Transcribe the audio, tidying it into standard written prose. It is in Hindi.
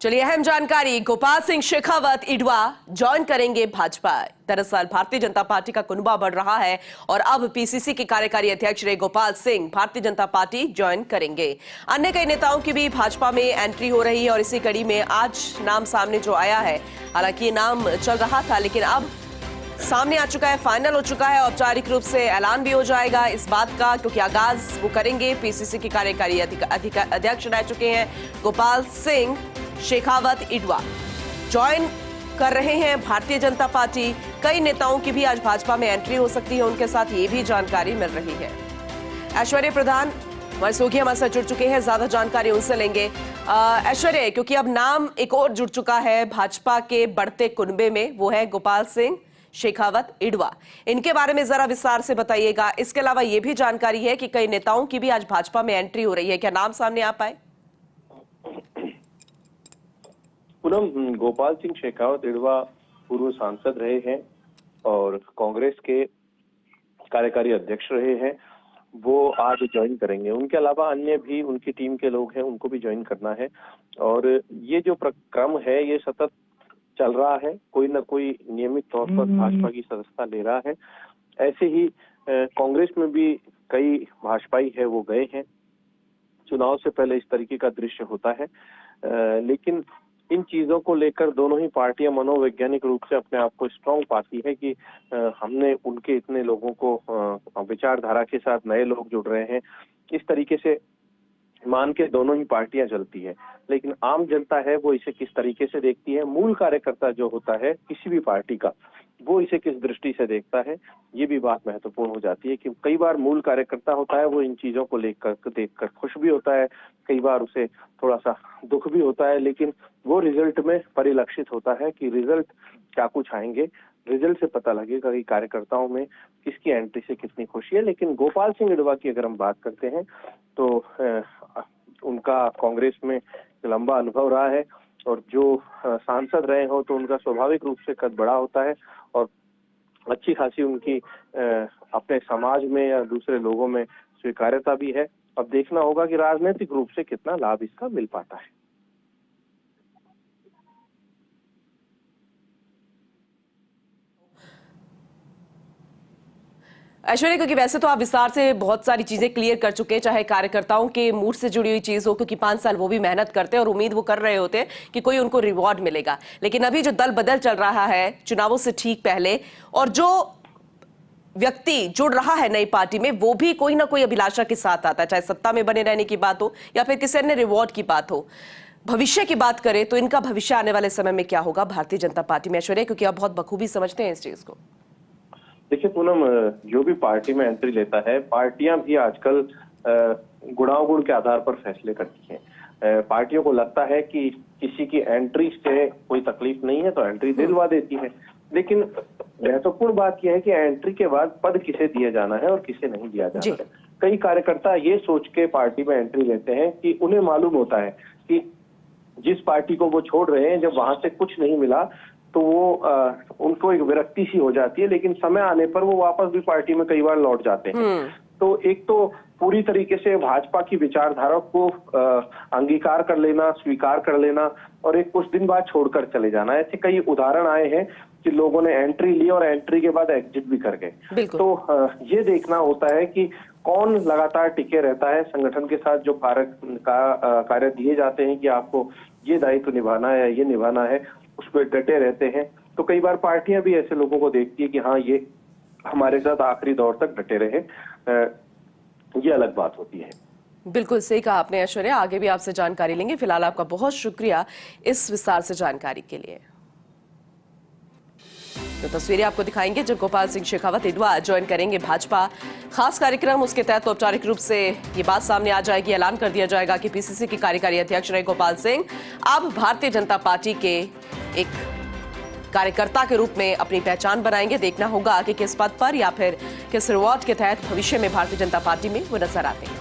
चलिए अहम जानकारी, गोपाल सिंह शेखावत इडवा ज्वाइन करेंगे भाजपा। दरअसल भारतीय जनता पार्टी का कुनबा बढ़ रहा है और अब पीसीसी के कार्यकारी अध्यक्ष रहे गोपाल सिंह भारतीय जनता पार्टी ज्वाइन करेंगे। अन्य कई नेताओं की भी भाजपा में एंट्री हो रही है और इसी कड़ी में आज नाम सामने जो आया है, हालांकि ये नाम चल रहा था लेकिन अब सामने आ चुका है, फाइनल हो चुका है। औपचारिक रूप से ऐलान भी हो जाएगा इस बात का, क्योंकि आगाज वो करेंगे। पीसीसी के कार्यकारी अध्यक्ष रह चुके हैं गोपाल सिंह शेखावत इडवा ज्वाइन कर रहे हैं भारतीय जनता पार्टी। कई नेताओं की भी आज भाजपा में एंट्री हो सकती है, उनके साथ ये भी जानकारी मिल रही है। ऐश्वर्य प्रधान मरसूखी हमारे साथ जुड़ चुके हैं, ज्यादा जानकारी उनसे लेंगे। ऐश्वर्य, क्योंकि अब नाम एक और जुड़ चुका है भाजपा के बढ़ते कुनबे में, वो है गोपाल सिंह शेखावत इडवा। इनके बारे में जरा विस्तार से बताइएगा। इसके अलावा यह भी जानकारी है कि कई नेताओं की भी आज भाजपा में एंट्री हो रही है, क्या नाम सामने आ पाए? पूनम, गोपाल सिंह शेखावत इडवा पूर्व सांसद रहे हैं और कांग्रेस के कार्यकारी अध्यक्ष रहे हैं। वो आज ज्वाइन करेंगे। उनके अलावा अन्य भी उनकी टीम के लोग हैं, उनको भी ज्वाइन करना है। और ये जो क्रम है ये सतत चल रहा है, कोई ना कोई नियमित तौर पर भाजपा की सदस्यता ले रहा है। ऐसे ही कांग्रेस में भी कई भाजपाई है वो गए हैं। चुनाव से पहले इस तरीके का दृश्य होता है, लेकिन इन चीजों को लेकर दोनों ही पार्टियां मनोवैज्ञानिक रूप से अपने आप को स्ट्रांग पाती है कि हमने उनके इतने लोगों को विचारधारा के साथ नए लोग जुड़ रहे हैं, इस तरीके से मान के दोनों ही पार्टियां चलती है। लेकिन आम जनता है वो इसे किस तरीके से देखती है, मूल कार्यकर्ता जो होता है किसी भी पार्टी का, वो इसे किस दृष्टि से देखता है, ये भी बात महत्वपूर्ण हो जाती है। कि कई बार मूल कार्यकर्ता होता है वो इन चीजों को देखकर खुश भी होता है, कई बार उसे थोड़ा सा दुख भी होता है, लेकिन वो रिजल्ट में परिलक्षित होता है कि रिजल्ट क्या कुछ आएंगे। रिजल्ट से पता लगेगा कि कार्यकर्ताओं में किसकी एंट्री से कितनी खुशी है। लेकिन गोपाल सिंह इडवा की अगर हम बात करते हैं तो उनका कांग्रेस में लंबा अनुभव रहा है और जो सांसद रहे हो तो उनका स्वाभाविक रूप से कद बड़ा होता है और अच्छी खासी उनकी अपने समाज में या दूसरे लोगों में स्वीकार्यता भी है। अब देखना होगा कि राजनीतिक रूप से कितना लाभ इसका मिल पाता है। ऐश्वर्य, क्योंकि वैसे तो आप विस्तार से बहुत सारी चीजें क्लियर कर चुके हैं, चाहे कार्यकर्ताओं के मूड से जुड़ी हुई चीज हो, क्योंकि 5 साल वो भी मेहनत करते हैं और उम्मीद वो कर रहे होते हैं कि कोई उनको रिवॉर्ड मिलेगा। लेकिन अभी जो दल बदल चल रहा है चुनावों से ठीक पहले, और जो व्यक्ति जुड़ रहा है नई पार्टी में, वो भी कोई ना कोई अभिलाषा के साथ आता है, चाहे सत्ता में बने रहने की बात हो या फिर किसी अन्य रिवॉर्ड की बात हो। भविष्य की बात करें तो इनका भविष्य आने वाले समय में क्या होगा भारतीय जनता पार्टी में, ऐश्वर्य, क्योंकि आप बहुत बखूबी समझते हैं इस चीज को? देखिए पूनम, जो भी पार्टी में एंट्री लेता है, पार्टियां भी आजकल गुणावगुण के आधार पर फैसले करती हैं। पार्टियों को लगता है कि किसी की एंट्री से कोई तकलीफ नहीं है तो एंट्री दिलवा देती है। लेकिन महत्वपूर्ण बात यह है कि एंट्री के बाद पद किसे दिया जाना है और किसे नहीं दिया जाना है। कई कार्यकर्ता ये सोच के पार्टी में एंट्री लेते हैं कि उन्हें मालूम होता है कि जिस पार्टी को वो छोड़ रहे हैं, जब वहां से कुछ नहीं मिला तो वो उनको एक विरक्ति सी हो जाती है, लेकिन समय आने पर वो वापस भी पार्टी में कई बार लौट जाते हैं। तो एक तो पूरी तरीके से भाजपा की विचारधारा को अंगीकार कर लेना, स्वीकार कर लेना और एक कुछ दिन बाद छोड़कर चले जाना। ऐसे कई उदाहरण आए हैं कि लोगों ने एंट्री ली और एंट्री के बाद एग्जिट भी कर गए। तो ये देखना होता है कि कौन लगातार टिके रहता है संगठन के साथ। जो कार्य दिए जाते हैं कि आपको ये दायित्व निभाना है, ये निभाना है, उसमें डटे रहते हैं। तो कई बार पार्टियां भी ऐसे लोगों को देखती है कि हाँ, ये हमारे साथ आखिरी दौर तक डटे रहे। ये अलग बात होती है। बिल्कुल सही कहा आपने ऐश्वर्या, आगे भी आपसे जानकारी लेंगे। फिलहाल आपका बहुत शुक्रिया इस विस्तार से जानकारी के लिए। तो तस्वीरें आपको दिखाएंगे जब गोपाल सिंह शेखावत इडवा ज्वाइन करेंगे भाजपा। खास कार्यक्रम, उसके तहत औपचारिक रूप से ये बात सामने आ जाएगी, ऐलान कर दिया जाएगा कि पीसीसी के कार्यकारी अध्यक्ष रहे गोपाल सिंह अब भारतीय जनता पार्टी के एक कार्यकर्ता के रूप में अपनी पहचान बनाएंगे। देखना होगा कि किस पद पर या फिर किस रिवॉर्ड के तहत भविष्य में भारतीय जनता पार्टी में वो नजर आते हैं।